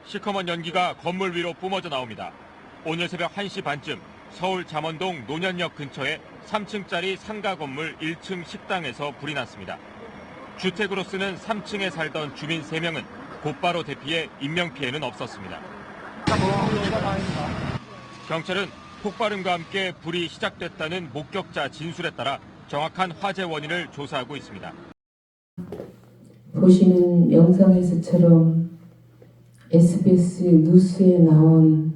시커먼 연기가 건물 위로 뿜어져 나옵니다. 오늘 새벽 1시 반쯤 서울 잠원동 논현역 근처의 3층짜리 상가 건물 1층 식당에서 불이 났습니다. 주택으로 쓰는 3층에 살던 주민 3명은 곧바로 대피해 인명피해는 없었습니다. 경찰은 폭발음과 함께 불이 시작됐다는 목격자 진술에 따라 정확한 화재 원인을 조사하고 있습니다. 보시는 영상에서처럼 SBS 뉴스에 나온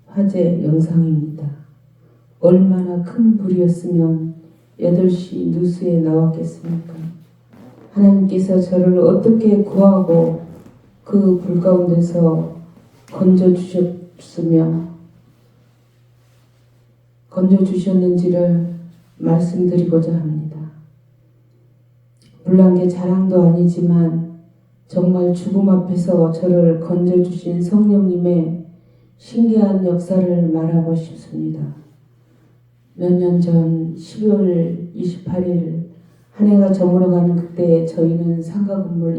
화재 영상입니다. 얼마나 큰 불이었으면 8시 뉴스에 나왔겠습니까? 하나님께서 저를 어떻게 구하고 그 불 가운데서 건져주셨는지를 말씀드리고자 합니다. 물론 게 자랑도 아니지만 정말 죽음 앞에서 저를 건져주신 성령님의 신기한 역사를 말하고 싶습니다. 몇 년 전 12월 28일 한 해가 저물어가는 그때 저희는 상가 건물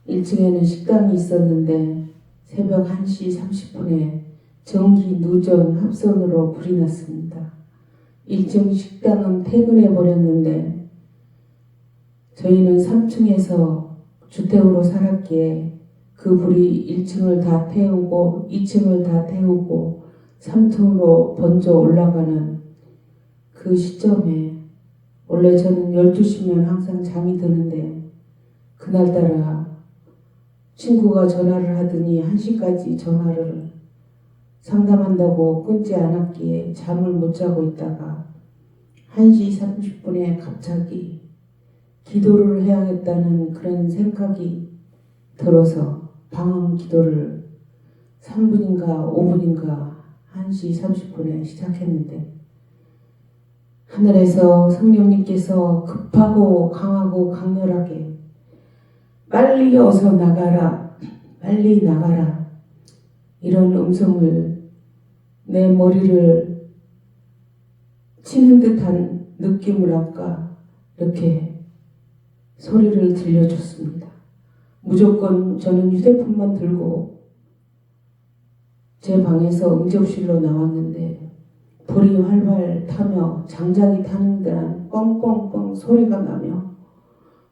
1층에는 식당이 있었는데 새벽 1시 30분에 전기 누전 합선으로 불이 났습니다. 1층 식당은 퇴근해 버렸는데 저희는 3층에서 주택으로 살았기에 그 불이 1층을 다 태우고 2층을 다 태우고 3층으로 번져 올라가는 그 시점에 원래 저는 12시면 항상 잠이 드는데 그날따라 친구가 전화를 하더니 1시까지 전화를 상담한다고 끊지 않았기에 잠을 못 자고 있다가 1시 30분에 갑자기 기도를 해야겠다는 그런 생각이 들어서 방언 기도를 3분인가 5분인가 1시 30분에 시작했는데 하늘에서 성령님께서 급하고 강하고 강렬하게 빨리 어서 나가라, 빨리 나가라 이런 음성을 내 머리를 치는 듯한 느낌을 할까 이렇게 소리를 들려줬습니다. 무조건 저는 휴대폰만 들고 제 방에서 응접실로 나왔는데 불이 활활 타며 장작이 타는 듯한 뻥뻥뻥 소리가 나며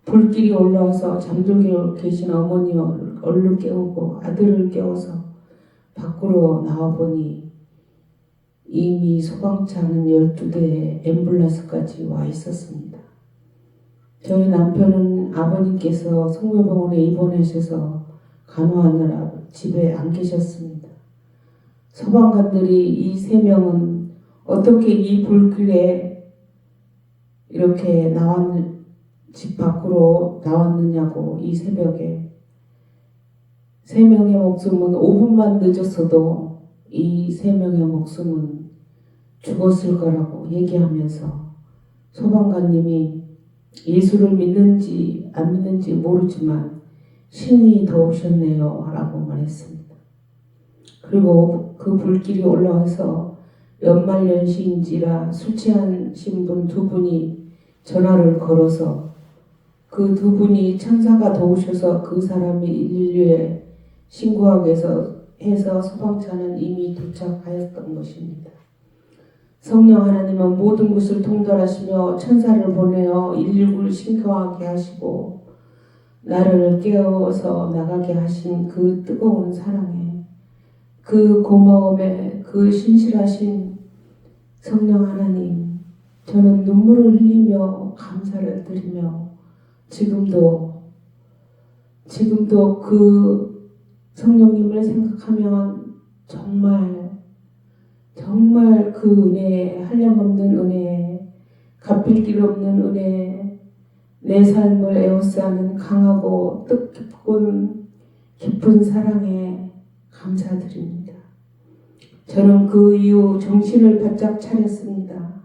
불길이 올라와서 잠들고 계신 어머니를 얼른 깨우고 아들을 깨워서 밖으로 나와보니 이미 소방차는 12대의 앰뷸런스까지 와 있었습니다. 저희 남편은 아버님께서 성묘병원에 입원하셔서 간호하느라 집에 안 계셨습니다. 소방관들이 이 3명은 어떻게 이 불길에 이렇게 집 밖으로 나왔느냐고 이 새벽에 3명의 목숨은 5분만 늦었어도 이 3명의 목숨은 죽었을 거라고 얘기하면서 소방관님이 예수를 믿는지 안 믿는지 모르지만 신이 도우셨네요 라고 말했습니다. 그리고 그 불길이 올라와서 연말연시인지라 술 취하신 분 2분이 전화를 걸어서 그 2분이 천사가 도우셔서 그 사람이 112에 신고하게 해서 소방차는 이미 도착하였던 것입니다. 성령 하나님은 모든 것을 통달하시며 천사를 보내어 119를 신고하게 하시고 나를 깨워서 나가게 하신 그 뜨거운 사랑에 그 고마움에 그 신실하신 성령 하나님 저는 눈물을 흘리며 감사를 드리며 지금도 그 성령님을 생각하면 정말 그 은혜, 한량없는 은혜, 갚을 길 없는 은혜, 내 삶을 에워싸는 강하고 깊은 사랑에 감사드립니다. 저는 그 이후 정신을 바짝 차렸습니다.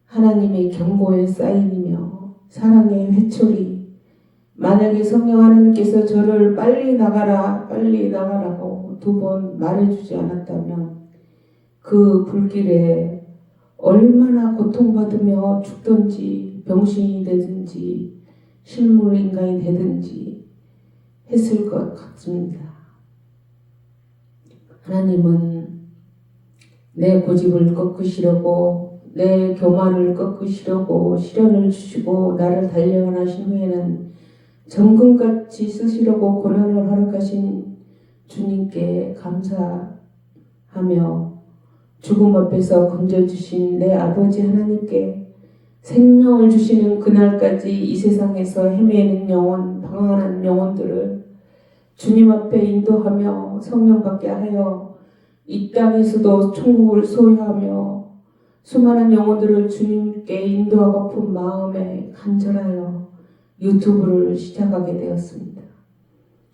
하나님의 경고의 사인이며 사랑의 회초리, 만약에 성령 하나님께서 저를 빨리 나가라고 2번 말해주지 않았다면 그 불길에 얼마나 고통받으며 죽든지 병신이 되든지 실물인간이 되든지 했을 것 같습니다. 하나님은 내 고집을 꺾으시려고, 내 교만을 꺾으시려고 시련을 주시고 나를 단련하신 후에는 정금같이 쓰시려고 고난을 허락하신 주님께 감사하며 죽음 앞에서 건져주신 내 아버지 하나님께 생명을 주시는 그날까지 이 세상에서 헤매는 영혼, 방황하는 영혼들을 주님 앞에 인도하며 성령 받게 하여 이 땅에서도 천국을 소유하며 수많은 영혼들을 주님께 인도하고픈 마음에 간절하여 유튜브를 시작하게 되었습니다.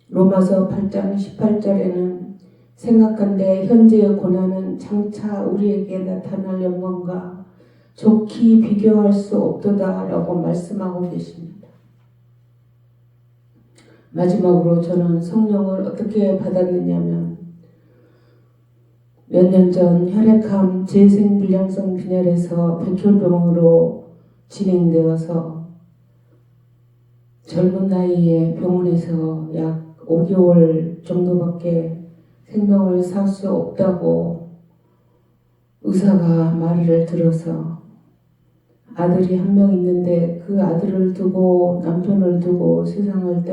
로마서 8장 18절에는 생각한데 현재의 고난은 장차 우리에게 나타날 영광과 좋게 비교할 수 없도다 라고 말씀하고 계십니다. 마지막으로 저는 성령을 어떻게 받았느냐면 몇 년 전 혈액암 재생불량성 빈혈에서 백혈병으로 진행되어서 젊은 나이에 병원에서 약 5개월 정도밖에 생명을 살 수 없다고 의사가 말을 들어서 아들이 한 명 있는데 그 아들을 두고 남편을 두고 세상을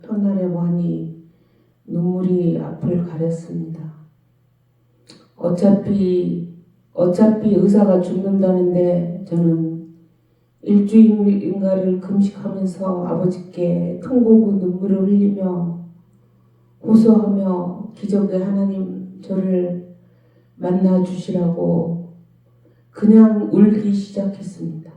떠나려고 하니 눈물이 앞을 가렸습니다. 어차피 의사가 죽는다는데 저는 일주일인가를 금식하면서 아버지께 통곡의 눈물을 흘리며 호소하며 기적의 하나님 저를 만나 주시라고 그냥 울기 시작했습니다.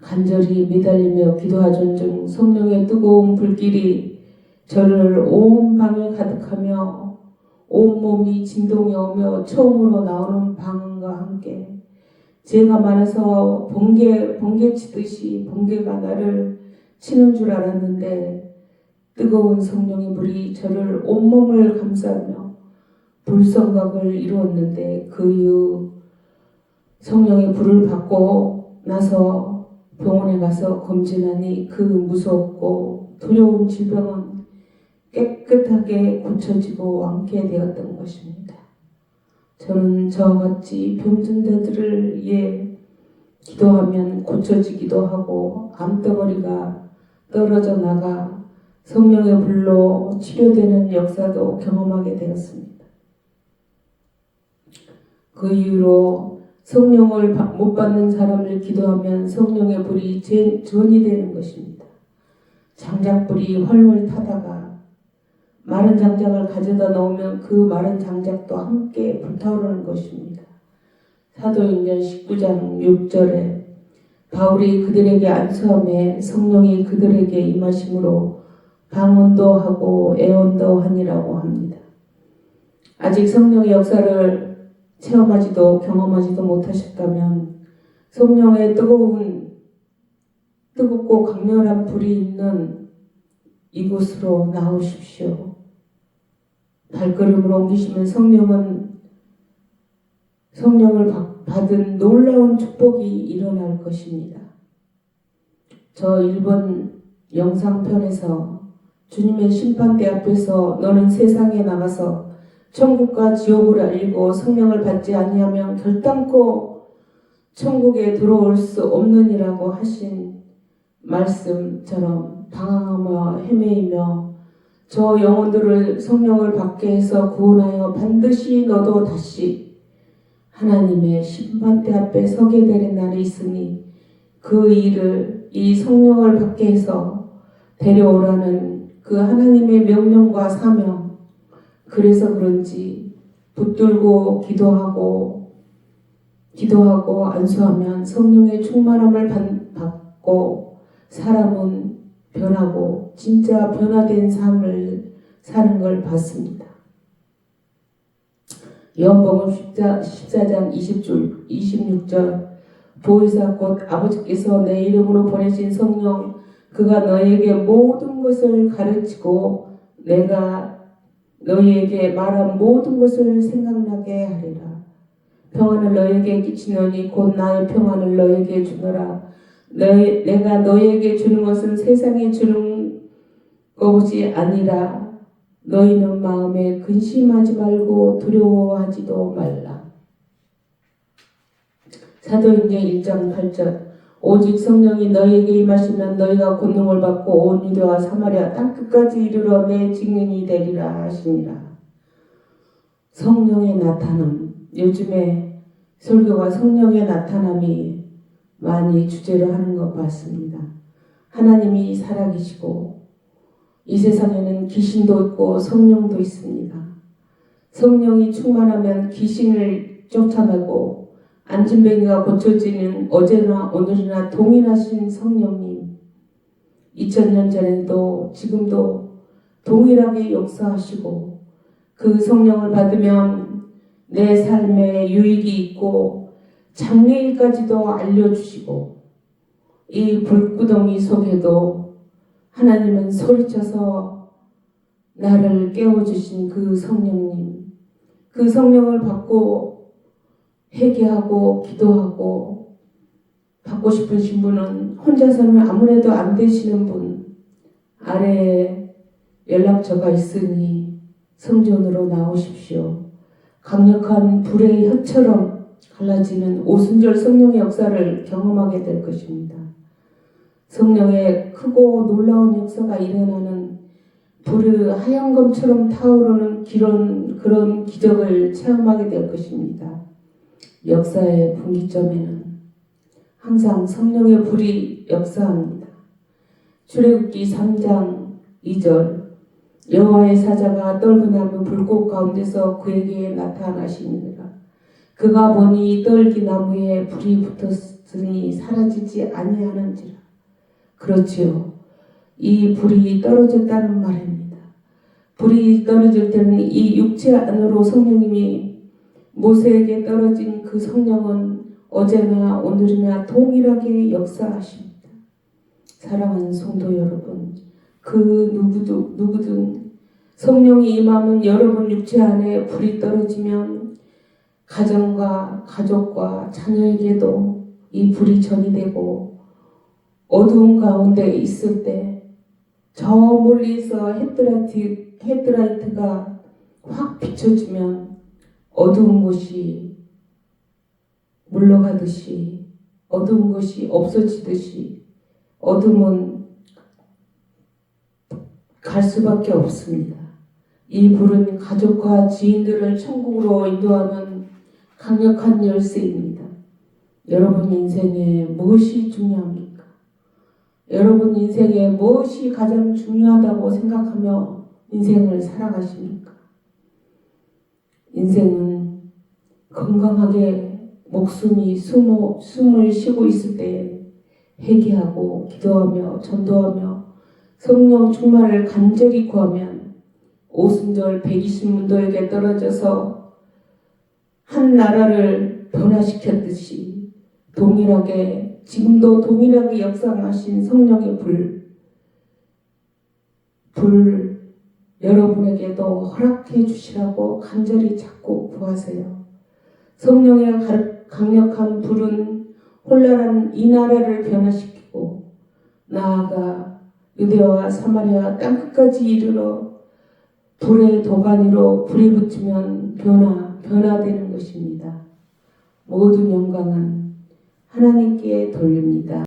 간절히 매달리며 기도하던 중 성령의 뜨거운 불길이 저를 온 방을 가득하며 온몸이 진동이 오며 처음으로 나오는 방언과 함께 죄가 많아서 번개 치듯이 번개가 나를 치는 줄 알았는데 뜨거운 성령의 불이 저를 온몸을 감싸며 불성각을 이루었는데 그 이후 성령의 불을 받고 나서 병원에 가서 검진하니 그 무섭고 두려운 질병은 깨끗하게 고쳐지고 완쾌 되었던 것입니다. 저는 저같이 병든 자들을 위해 기도하면 고쳐지기도 하고 암덩어리가 떨어져 나가 성령의 불로 치료되는 역사도 경험하게 되었습니다. 그 이후로 성령을 못 받는 사람을 기도하면 성령의 불이 전이 되는 것입니다. 장작불이 훨훨 타다가 마른 장작을 가져다 놓으면 그 마른 장작도 함께 불타오르는 것입니다. 사도행전 19장 6절에 바울이 그들에게 안수함에 성령이 그들에게 임하심으로 방언도 하고 애언도 하니라고 합니다. 아직 성령의 역사를 체험하지도 경험하지도 못하셨다면 성령의 뜨겁고 강렬한 불이 있는 이곳으로 나오십시오. 발걸음을 옮기시면 성령을 받은 놀라운 축복이 일어날 것입니다. 저 일본 영상편에서 주님의 심판대 앞에서 너는 세상에 나가서 천국과 지옥을 알리고 성령을 받지 아니하면 결단코 천국에 들어올 수 없느니라고 하신 말씀처럼 방황하며 헤매이며 저 영혼들을 성령을 받게 해서 구원하여 반드시 너도 다시 하나님의 심판대 앞에 서게 되는 날이 있으니 그 일을 이 성령을 받게 해서 데려오라는 그 하나님의 명령과 사명, 그래서 그런지 붙들고 기도하고 안수하면 성령의 충만함을 받고 사람은 변하고 진짜 변화된 삶을 사는 걸 봤습니다. 요한복음 14장 26절 보혜사 곧 아버지께서 내 이름으로 보내신 성령 그가 너에게 모든 것을 가르치고 내가 너희에게 말한 모든 것을 생각나게 하리라. 평안을 너희에게 끼치노니 곧 나의 평안을 너희에게 주노라. 내가 너희에게 주는 것은 세상이 주는 것이 아니라 너희는 마음에 근심하지 말고 두려워하지도 말라. 사도행전 1장 8절 오직 성령이 너희에게 임하시면 너희가 권능을 받고 온 유대와 사마리아 땅끝까지 이르러 내 증인이 되리라 하시니라. 성령의 나타남. 요즘에 설교가 성령의 나타남이 많이 주제로 하는 것 같습니다. 하나님이 살아계시고 이 세상에는 귀신도 있고 성령도 있습니다. 성령이 충만하면 귀신을 쫓아내고 안진뱅이가 고쳐지는 어제나 오늘이나 동일하신 성령님, 2000년 전에도 지금도 동일하게 역사하시고 그 성령을 받으면 내 삶에 유익이 있고 장래일까지도 알려주시고 이 불구덩이 속에도 하나님은 소리쳐서 나를 깨워주신 그 성령님, 그 성령을 받고 회개하고 기도하고 받고 싶으신 분은 혼자서는 아무래도 안 되시는 분 아래에 연락처가 있으니 성전으로 나오십시오. 강력한 불의 혀처럼 갈라지는 오순절 성령의 역사를 경험하게 될 것입니다. 성령의 크고 놀라운 역사가 일어나는 불의 하얀 검처럼 타오르는 그런 기적을 체험하게 될 것입니다. 역사의 분기점에는 항상 성령의 불이 역사합니다. 출애굽기 3장 2절 여호와의 사자가 떨기나무 불꽃 가운데서 그에게 나타나시니라. 그가 보니 떨기나무에 불이 붙었으니 사라지지 아니하는지라. 그렇지요. 이 불이 떨어졌다는 말입니다. 불이 떨어질 때는 이 육체 안으로 성령님이 모세에게 떨어진 그 성령은 어제나 오늘이나 동일하게 역사하십니다. 사랑하는 성도 여러분, 그 누구든 성령이 임하면 여러분 육체 안에 불이 떨어지면 가정과 가족과 자녀에게도 이 불이 전이 되고 어두운 가운데 있을 때 저 멀리서 헤드라이트가 확 비춰지면 어두운 곳이 물러가듯이 어두운 것이 없어지듯이 어둠은 갈 수밖에 없습니다. 이 불은 가족과 지인들을 천국으로 인도하는 강력한 열쇠입니다. 여러분 인생에 무엇이 중요합니까? 여러분 인생에 무엇이 가장 중요하다고 생각하며 인생을 살아가십니까? 인생은 건강하게 목숨이 숨을 쉬고 있을 때 회개하고 기도하며 전도하며 성령 충만을 간절히 구하면 오순절 120문도에게 떨어져서 한 나라를 변화시켰듯이 동일하게 지금도 동일하게 역사하신 성령의 불 여러분에게도 허락해 주시라고 간절히 찾고 구하세요. 성령의 강력한 불은 혼란한 이 나라를 변화시키고 나아가 유대와 사마리아 땅끝까지 이르러 불의 도가니로 불이 붙으면 변화되는 것입니다. 모든 영광은 하나님께 돌립니다.